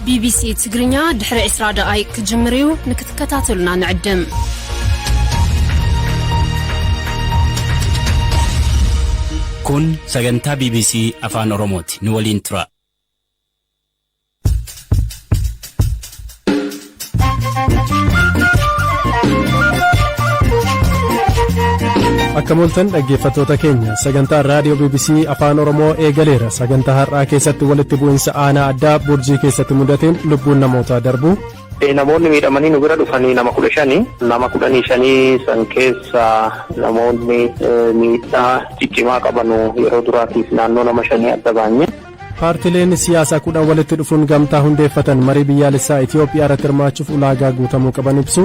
BBC ትግርኛ ድሕሪ 20 ደቂቃ ክጅምሪው ንክትከታተሉና ንዕድም kun sagantaa BBC afaan Oromooti ni waliin tura. Akka mul'atan dhaggeeffattoota keenya sagantaa raadiyoo BBC afaan Oromoo eegaleera. Sagantaa har'aa keessatti walitti bu'insa aanaa addaa Burjii keessatti mudateen lubbuun namootaa darbu. Namoonni miidhamanii nu bira dhufanii nama 15 san keessa namoonni miidhaa ciccimaa qaban yeroo duraatiif naannoo nama 5 adda baanye. Paartileen siyaasaa 10 walitti dhufuun gamtaa hundeeffatan marii biyyaalessaa Itoophiyaa irratti hirmaachuuf ulaagaa guutamuu qaban ibsu.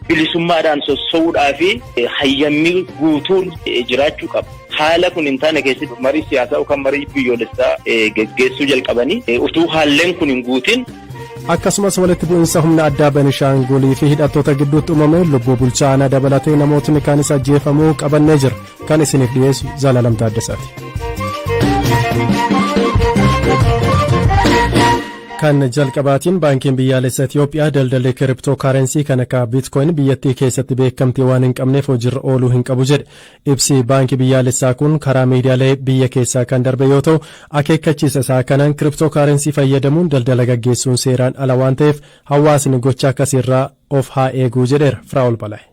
Bilisummaadhaan sossoo'uudhaa fi hayyamni guutuun jiraachuu qaba. Haala kun hin taane keessatti marii siyaasaa yookaan marii biyyoolessaa geggeessuu jalqabanii utuu haalleen kun hin guutin. Akkasumas walitti bu'insa humna addaa Benishaangulii fi hidhattoota gidduutti uumame lubbuu bulchaa aanaa dabalatee namootni kaanis ajjeefamuu qabannee jira. Kan isiniif dhiyeessu Zalaalam Taaddasaati. Kan jalqabaatiin baankiin biyyaalessaa Itoophiyaa daldalli kiriptookaarensii kan akka biitkoyin biyyattii keessatti beekamtii waan hin qabneef hojiirra ooluu hin qabu jedhe. Ibsi baankii biyyaalessaa kun karaa miidiyaalee biyya keessaa kan darbe yoo ta'u akeekkachiisa isaa kanaan kiriptookaarensii fayyadamuun daldala gaggeessuun seeraan ala waan ta'eef hawaasni gocha akkasiirraa of haa eeguu jedheera. Firaa'ol Balaayi.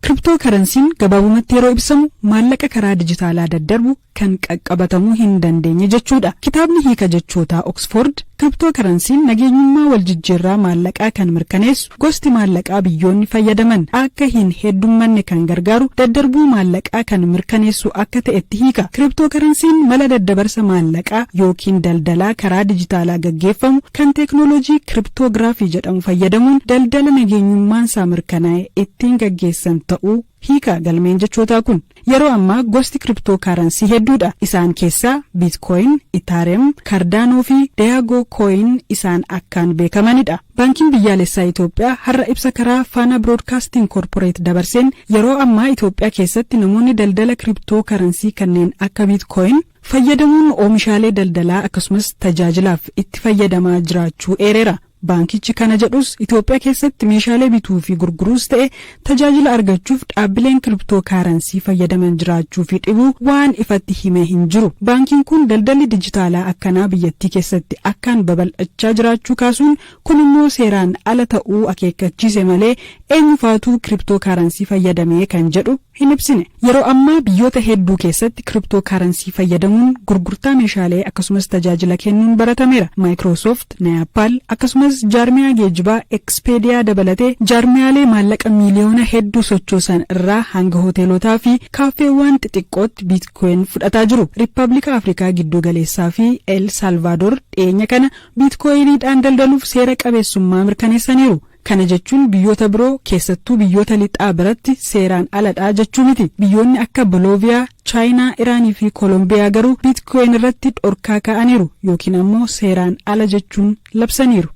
Kiriptookarensiin gabaabumatti yeroo ibsamu maallaqa karaa dijitaalaa daddarbu kan qaqqabatamuu hin dandeenye jechuudha. Kitaabni hiika jechootaa Oxford kiriptookarensiin nageenyummaa waljijjiirraa maallaqaa kan mirkaneessu gosti maallaqaa biyyoonni fayyadaman akka hin heddummanne kan gargaaru daddarbuu maallaqaa kan mirkaneessu akka ta'etti hiika. Kiriptookarensiin mala daddabarsa maallaqaa yookiin daldalaa karaa dijitaalaa gaggeeffamu kan teeknooloojii kiriptoogiraafii jedhamu fayyadamuun daldala nageenyummaan isaa mirkanaa'e ittiin gaggeessan ta'uu hiika galmeen jechootaa kun. Yeroo ammaa gosti kiriptookaarensii hedduudha. Isaan keessaa biitkoyin, Ethereum, Cardano fi Diago Coin isaan akkaan beekamanidha. Baankiin biyyaalessaa Itoophiyaa har'a ibsa karaa Faana Broadcasting Corporate dabarseen yeroo ammaa Itoophiyaa keessatti namoonni daldala kiriptookaarensii kanneen akka biitkoyin fayyadamuun oomishaalee daldalaa akkasumas tajaajilaaf itti fayyadamaa jiraachuu eereera. Baankichi kana jedhus Itoophiyaa keessatti meeshaalee bituu fi gurguruus ta'e tajaajila argachuuf dhaabbileen kiriptookaarensii fayyadaman jiraachuu fi dhibuu waan ifatti himee hin jiru. Baankiin kun daldalli dijitaalaa akkanaa biyyattii keessatti akkaan babal'achaa jiraachuu kaasuun kun immoo seeraan ala ta'uu akeekkachiise malee eenyufaatuu kiriptookaarensii fayyadamee kan jedhu hin ibsine. Yeroo ammaa biyyoota hedduu keessatti kiriptookaarensii fayyadamuun gurgurtaa meeshaalee akkasumas tajaajila kennuun baratameera. Microsoft, Nepal akkasumas jaarmiyaa geejjibaa Expedia dabalatee jaarmiyaalee maallaqa miiliyoona hedduu sochoosan irraa hanga hoteelotaa fi kaafeewwan xixiqqootti biitkoyin fudhataa jiru. Riippaabilika Afrikaa Gidduu Galeessaa fi El Salvaadoor dhiyeenya kana biitkoyiniidhaan daldaluuf seera qabeessummaa mirkaneessaniiru. Kana jechuun biyyoota biroo keessattuu biyyoota lixaa biratti seeraan aladhaa jechuu miti. Biyyoonni akka Bolooviyaa, Chaayinaa, Iraanii fi Koolombiyaa garuu biitkoyin irratti dhorkaa kaa'aniiru yookiin ammoo seeraan ala jechuun labsaniiru.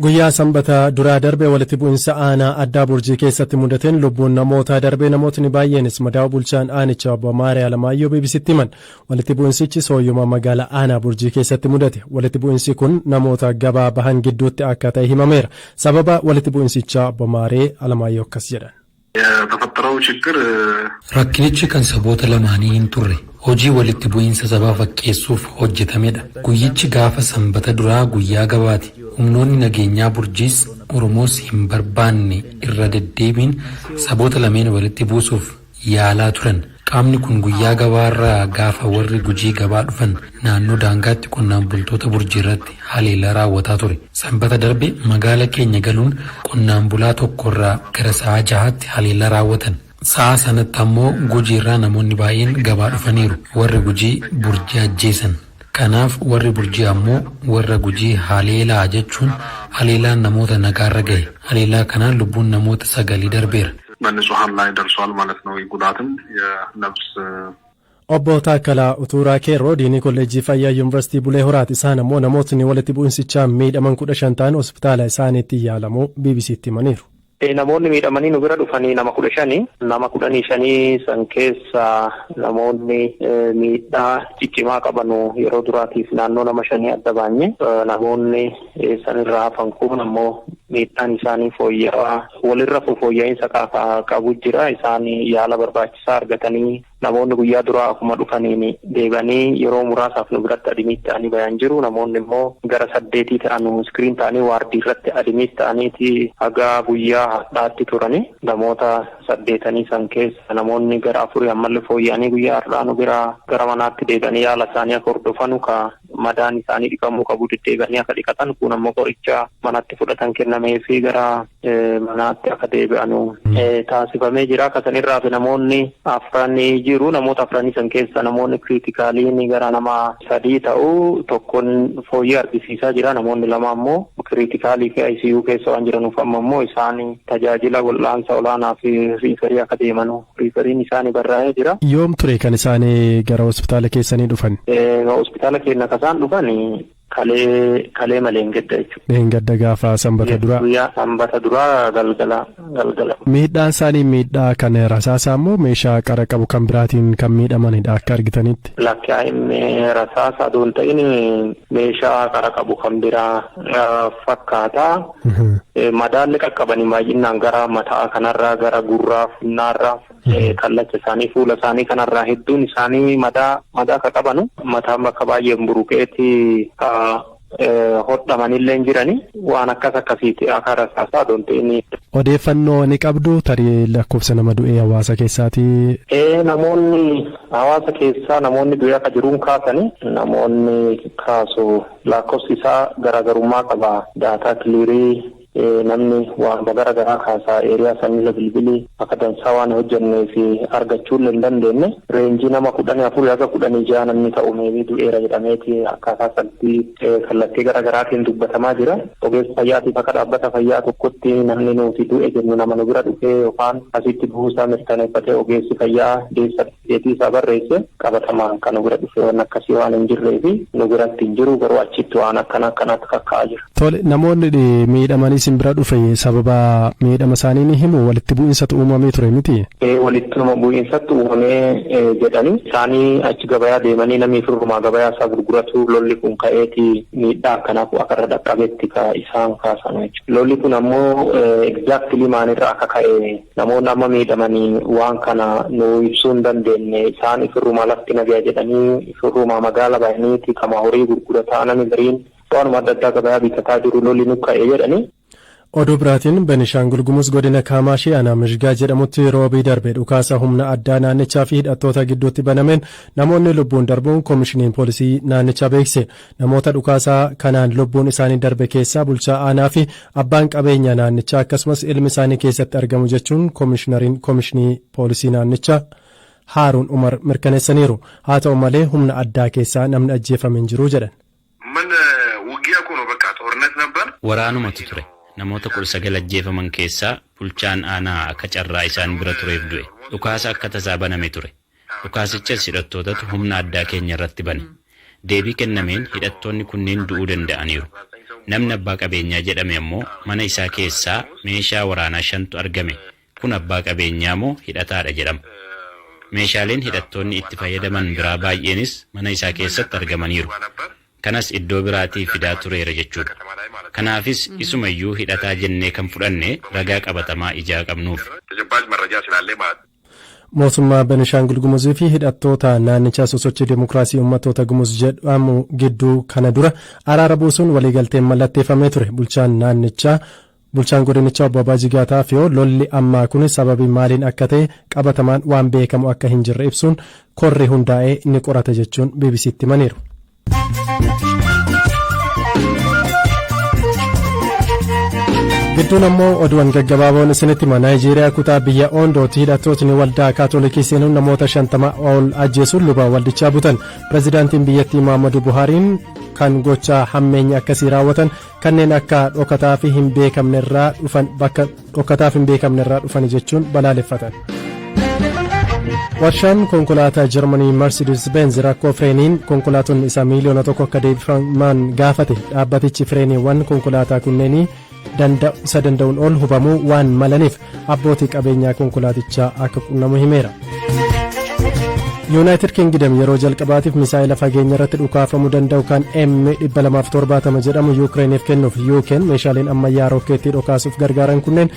Guyyaa sanbata duraa darbe walitti bu'insa aanaa addaa Burjii keessatti mudateen lubbuun namootaa darbe namootni baay'eenis madaa'u bulchaan aanichaa obbo Maariyaa Alamaayyoo BBCtti himan. Walitti bu'insichi sooyyuma magaalaa aanaa Burjii keessatti mudate. Walitti bu'insi kun namoota gabaa bahan gidduutti akka ta'e himameera. Sababa walitti bu'insichaa obbo Maariyaa Alamaayyoo akkas jedhan. Rakkinichi kan saboota lamaanii hin turre hojii walitti bu'iinsa sabaa fakkeessuuf hojjetamedha. Guyyichi gaafa sanbata duraa guyyaa gabaati. Humnoonni nageenyaa Burjiis Oromoos hin barbaanne irra deddeebiin saboota lameen walitti buusuuf yaalaa turan. Qaamni kun guyyaa gabaarraa gaafa warri Gujii gabaa dhufan naannoo daangaatti qonnaan bultoota Burjii irratti haleellaa raawwataa ture. Sanbata darbe magaala keenya galuun qonnaan bulaa tokkorraa gara sa'a 6tti haleellaa raawwatan. Sa'a sanatti ammoo Gujii irraa namoonni baay'een gabaa dhufaniiru. Warri Gujii Burjii ajjeesan. Kanaaf warri Burjii ammoo warra Gujii haleelaa jechuun haleelaan namoota nagaarra gahe. Haleelaa kanaan lubbuun namoota 9 darbeera. በንጹሃን ላይ ደርሷል ማለት ነው። ጉዳትም የነፍስ Obbo Taakkalaa Utuuraa Keerroo diinii kolleejjii fayyaa yuunivarsiitii Bulee Horaati. Isaan ammoo namootni walitti bu'insichaan miidhaman 15 ta'an hospitaala isaaniitti yaalamuu BBCtti himaniiru. Namoonni miidhamanii nu bira dhufanii nama 15 nama 15 san keessa namoonni miidhaa ciccimaa qabanu yeroo duraatiif naannoo nama 5 adda baanye namoonni sanirraa hafan kun ammoo miidhaan isaanii fooyya'aa walirra fooyya'insa qabu jira isaan yaala barbaachisaa argatanii namoonni guyyaa duraa akkuma dhufaniin deebanii yeroo muraasaaf nu biratti adimiitti ta'anii bayan jiru namoonni immoo gara 8 ta'an iskiriin ta'anii waardii irratti adimiitti ta'aniiti haga guyyaa hadhaatti turani namoota 8 san keessa namoonni gara 4 ammallee fooyya'anii guyyaa har'aa nu bira gara manaatti deebanii yaala isaanii akka hordofanu ka madaan isaanii dhiqamuu qabu deddeebanii akka dhiqatan kun ammoo qoricha manatti fudhatan kennamee fi gara manaatti akka deebi'anu taasifamee jira akkasanirraa fi namoonni afranii jiru namoota afranii san keessa namoonni kriitikaaliin gara nama 3 ta'u tokkoon fooyyee argisiisaa jira namoonni 2 ammoo kriitikaalii fi ICU keessa waan jiranuuf amma ammoo isaan tajaajila wal'aansa olaanaa fi riifarii akka deemanu riifariin isaanii barraa'ee jira. Yoom ture kan isaanii gara hospitaala keessanii dhufan? Hospitaala keenya kasaan dhufan kalee malee hin gadda jechuudha. Hin gadda gaafa sanbata duraa. Guyyaa sanbata duraa galgala. Miidhaan isaanii miidhaa kan rasaasaa immoo meeshaa qara qabu kan biraatiin kan miidhamanidha akka argitanitti. Lakkaa'in rasaasaa aduun ta'in meeshaa qara qabu kan biraa fakkaata. Madaalli qaqqabanii baay'inaan gara mataa kanarraa gara gurraa funnaarraa kallacha isaanii fuula isaanii kanarraa hedduun isaanii madaa akka qabanu mataan bakka baay'een buruqeeti hodhamanillee jirani waan akkasiiti akka rasaasaa aduun ta'in. Odeeffannoo ni qabdu tarii lakkoofsa nama du'ee hawaasa keessaati. Namoonni hawaasa keessaa namoonni du'ee akka jiruun kaasani namoonni kaasu lakkoofsi isaa garaagarummaa qaba daataa kiliirii. Namni waan garaagaraa kaasaa eeriyaa sanyii bilbilii akka dansaa waan hojjennee fi argachuun hin dandeenye reenjii nama 14 haga 16 namni ta'u meebii du'eera jedhameeti akkaataa salphii kallattii garaagaraatiin dubbatamaa jira. Ogeessa fayyaatiif akka dhaabbata fayyaa tokkotti namni nuti du'e jennu nama nu bira dhufee yookaan asitti buusaa mirkaneeffatee ogeessi fayyaa deessa dheetii isaa barreesse qabatamaan kan nu bira dhufee waan akkasii waan hin jirree fi nu biratti hin jiru garuu achitti waan akkanaatti kakka'aa jira. Tole namoonni miidhamanii isin bira dhufe sababa miidhama isaanii ni himu walitti bu'iinsatu uumamee ture miti? Walitti bu'iinsatu uumamee jedhanii isaanii achi gabayaa deemanii namni firrumaa gabayaa isaa gurguratu lolli kun ka'eeti miidhaa akkanaaf akka irra dhaqqabetti ka isaan kaasan jechuudha. Lolli kun ammoo exactly maalirraa akka ka'e namoonni amma miidhamanii waan kana nu ibsuu hin dandeenye isaan firrumaa lafti nagaya jedhanii firrumaa magaala bahaniiti kama horii gurgurataa namni gariin waanuma adda addaa gabayaa bitataa jiru lolli nu ka'e jedhanii. Oduu biraatiin Benishaangul Gumuz godina Kaamaashii aanaa Mishgaa jedhamutti roobii darbe dhukaasa humna addaa naannichaa fi hidhattoota gidduutti banameen namoonni lubbuun darbuun koomishiniin poolisii naannichaa beekse. Namoota dhukaasaa kanaan lubbuun isaanii darbe keessaa bulchaa aanaa fi abbaan qabeenya naannichaa akkasumas ilmi isaanii keessatti argamu jechuun koomishinii poolisii naannichaa Haaruun Umar mirkaneessaniiru. Haa ta'u malee humna addaa keessaa namni ajjeefame hin jiru jedhan. Waraanumatu ture. Namoota 19 ajjeefaman keessaa bulchaan aanaa akka carraa isaan bira tureef du'e. Dhukaasa akka tasaa baname ture. Dhukaasichas hidhattootatu humna addaa keenya irratti bane. Deebii kennameen hidhattoonni kunneen du'uu danda'aniiru. Namni abbaa qabeenyaa jedhame ammoo mana isaa keessaa meeshaa waraanaa 5tu argame. Kun abbaa qabeenyaa moo hidhataadha jedhama. Meeshaaleen hidhattoonni itti fayyadaman biraa baay'eenis mana isaa keessatti argamaniiru. Kanas iddoo biraatii fidaa tureera jechuudha. Kanaafis isumayyuu hidhataa jennee kan fudhanne ragaa qabatamaa ijaa qabnuuf. Mootummaa Benishaangul Gumuzii fi hidhattoota naannichaa sosochii Dimookiraasii Uummattoota Gumuz jedhamu gidduu kana dura araara buusuun waliigalteen mallatteeffamee ture. Bulchaan godinichaa obbo Abbaa Jigaataa fi lolli ammaa kun sababii maaliin akka ta'e qabatamaan waan beekamu akka hin jirre ibsuun korri hundaa'ee ni qorata jechuun BBC'tti himaniiru. Gidduun ammoo oduuwwan gaggabaaboon isinitti hima. Naayijeeriyaa kutaa biyya Oondootti hidhattootni waldaa kaatolikii seenuun namoota 50 ol ajjeesuun lubaan waldichaa butan. Pireezidaantiin biyyattii Muhammadu Buhaariin kan gocha hammeenya akkasii raawwatan kanneen akka dhokataaf hin beekamnerraa dhufan jechuun balaaleffatan. Warshaan konkolaataa Jarmanii Mercedes Benz rakkoo fireeniin konkolaatonni isaa miliyoona 1 akka deebifaman gaafate. Dhaabbatichi fireeniiwwan konkolaataa kunneenii danda'uun ol hubamuu waan malaniif abbootii qabeenyaa konkolaatichaa akka qunnamu himeera. Yuunaayitid Kingdom yeroo jalqabaatiif misaa'ila fageenya irratti dhukaafamuu danda'u kan M270 jedhamu Yuukreeniif kennuuf UK'n meeshaaleen ammayyaa rookeettii dhukaasuuf gargaaran kunneen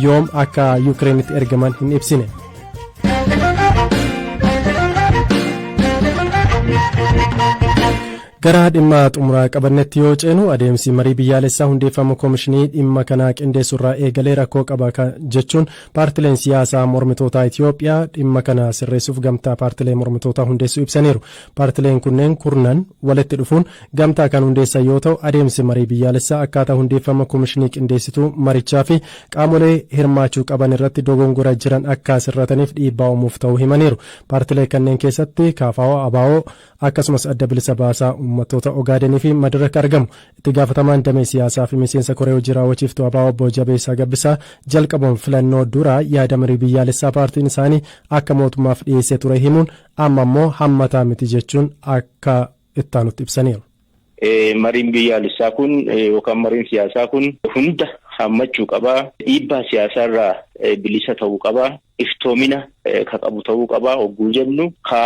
yoom akka Yuukreenitti ergaman hin ibsine. Gara dhimma xumuraa qabannetti yoo ceenu adeemsi marii biyyaalessaa hundeeffama koomishinii dhimma kanaa qindeessurraa eegalee rakkoo qaba jechuun paartileen siyaasaa mormitootaa Itoophiyaa dhimma kana sirreessuuf gamtaa paartilee mormitootaa hundeessuu ibsaniiru. Paartileen kunneen kurnan walitti dhufuun gamtaa kan hundeessan yoo ta'u adeemsi marii biyyaalessaa akkaataa hundeeffama koomishinii qindeessituu marichaa fi qaamolee hirmaachuu qaban irratti dogongora jiran akka sirrataniif dhiibbaa uumuuf ta'uu himaniiru. Paartilee kanneen keessatti KFO, ABO akkasumas adda bilisa baasaa uummattoota Ogaadenii fi Madiraka argamu. Itti gaafatamaan damee siyaasaa fi miseensa koree hojii raawwachiiftuu ABO obbo Jabeessaa Gabbisaa jalqabuun filannoo duraa yaada marii biyyaalessaa paartiin isaanii akka mootummaaf dhiyeessee ture himuun amma immoo hammataa miti jechuun akka ittaanutti ibsaniiru. Mariin biyyaalessaa kun yookaan mariin siyaasaa kun hunda hammachuu qabaa. Dhiibbaa siyaasaarraa bilisa ta'uu qabaa. Iftoomina ka qabu ta'uu qabaa. Hogguu jennu ka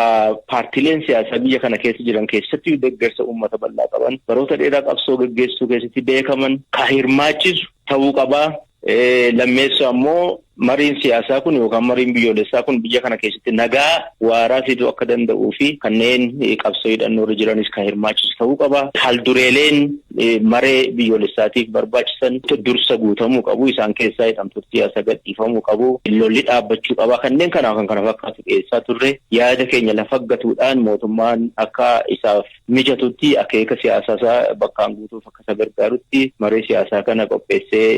paartileen siyaasaa biyya kana keessa jiran keessatti deeggarsa uummata bal'aa qaban baroota dheeraa qabsoo gaggeessuu keessatti beekaman ka hirmaachisu ta'uu qabaa. Lammeessu ammoo mariin siyaasaa kun yookaan mariin biyyoolessaa kun biyya kana keessatti nagaa waaraa fiduu akka danda'uu fi kanneen qabsoo hidhannoorra jiranis kan hirmaachisu ta'uu qaba. Haldureeleen maree biyyoolessaatiif barbaachisan dursa guutamuu qabu. Isaan keessaa hidhamtoota siyaasaa gadhiifamuu qabu. Lolli dhaabbachuu qaba. Kanneen kanaaf kan kana fakkaatu dhiyeessaa turre yaada keenya lafa gatuudhaan mootummaan akka isaaf mijatutti akeeka siyaasaa bakkaan guutuuf akka isa gargaarutti maree siyaasaa kana qopheessee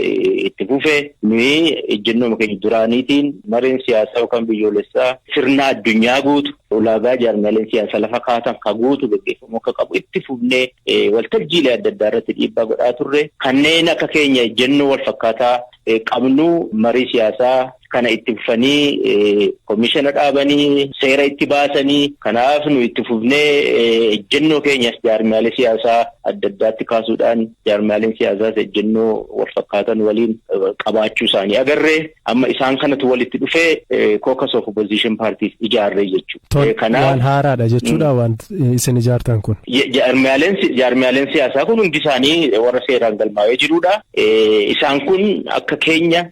itti fufee nuyi ejjennoo duraaniitiin mareen siyaasaa yookaan biyyoolessaa sirna addunyaa guutu ulaagaa jaarmaaleen siyaasaa lafa kaatan ka guutu gaggeeffamu akka qabu itti fufnee waltajjiilee adda addaa irratti dhiibbaa godhaa turre kanneen akka keenya ejjennoo wal fakkaataa qabnu marii siyaasaa kana itti fufanii komishina dhaabanii seera itti baasanii kanaaf nu itti fufnee ejjennoo keenyas jaarmaalee siyaasaa adda addaatti kaasuudhaan jaarmaaleen siyaasaas ejjennoo wal fakkaatan waliin qabaachuu isaanii agarree amma isaan kanatu walitti dhufee caucus of opposition parties ijaarree jechuudha. Kanaaf waan haaraadha jechuudha waan isin ijaartan kun. Jaarmaaleen siyaasaa kun hundi isaanii warra seeraan galmaa'ee jirudha. Isaan kun akka keenya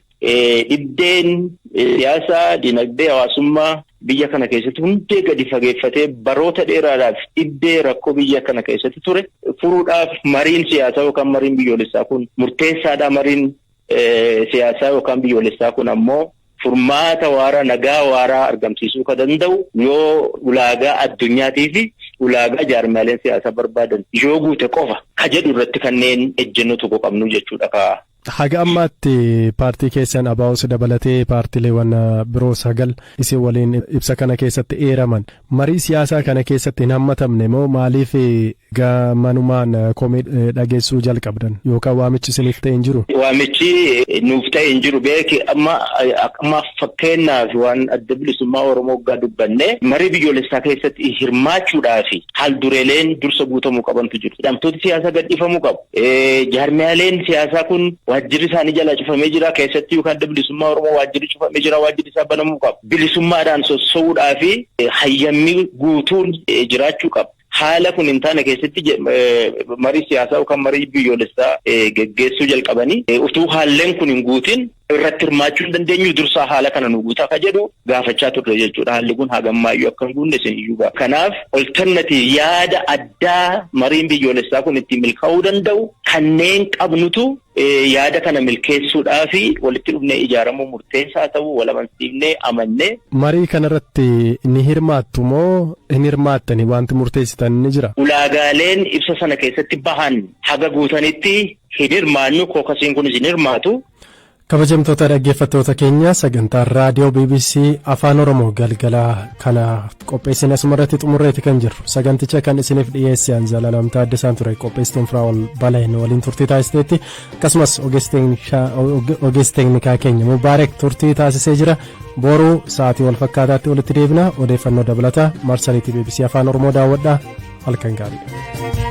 dhibbeen siyaasaa dinagdee hawaasummaa biyya kana keessatti hundee gadi fageeffatee baroota dheeraadhaaf dhibbee rakkoo biyya kana keessatti ture furuudhaaf mariin siyaasaa yookaan mariin biyyoolessaa kun murteessaadha. Mariin siyaasaa yookaan biyyoolessaa kun ammoo furmaata waaraa nagaa waaraa argamsiisuu ka danda'u yoo ulaagaa addunyaatii fi ulaagaa jaarmaaleen siyaasaa barbaadan yoo guute qofa ka jedhu irratti kanneen ejjennoo tokko qabnu jechuudha. Haga ammaatti paartii keessan ABO's dabalatee paartiileewwan biroo 9 isin waliin ibsa kana keessatti eeraman marii siyaasaa kana keessatti hin hammatamne moo maaliif gamanumaan komii dhageessuu jalqabdan yookaan waamichi isiniif ta'e hin jiru? Waamichi nuuf ta'e hin jiru beeki amma fakkeenyaaf waan adda bilisummaa Oromoo waggaa dubbanne marii biyyoolessaa keessatti hirmaachuudhaafi haldureeleen dursa guutamuu qabantu jiru. Hidhamtooti siyaasaa gadhiifamuu qabu. Jaarmaaleen siyaasaa kun waajjirri isaanii jala cufamee jira keessatti yookaan adda bilisummaa Oromoo waajjirri cufamee jira waajjirri isaa banamuu qabu. Bilisummaadhaan sossa'uudhaafi hayyammi guutuun jiraachuu qabu. Haala kun hin taane keessatti marii siyaasaa yookaan marii biyyoolessaa geggeessuu jalqabanii utuu haalleen kun hin guutin irratti hirmaachuu hin dandeenyu dursaa haala kana nu guutaa ka jedhu gaafachaa turre jechuudha. Haalli kun hagammaayyuu akka hin guunne isin iyyuu gaafata. Kanaaf alternative yaada addaa mariin biyyoolessaa kun ittiin milkaa'uu danda'u kanneen qabnutu yaada kana milkeessuudhaa fi walitti dhufnee ijaaramuu murteessaa ta'uu walamansiifnee amannee. Marii kanarratti ni hirmaattu moo hin hirmaattani wanti murteessitan ni jira? Ulaagaaleen ibsa sana keessatti bahan haga guutanitti hin hirmaannu kookasiin kunis hin hirmaatu. Kabajamtoota dhaggeeffattoota keenya sagantaan raadiyoo BBC Afaan Oromoo galgala kana qopheessine asumarratti xumurreeti kan jirru saganticha kan isiniif dhiyeesse Anzalaalam Taaddasaan ture qopheessituun Firaa'ol Balayeen waliin turtii taasisteetti akkasumas ogeessi teeknikaa keenya Mubaarak turtii taasisee jira. Boruu sa'aatii wal fakkaataatti walitti deebina odeeffannoo dabalataa marsariitii BBC Afaan Oromoo daawwadhaa halkan gaarii.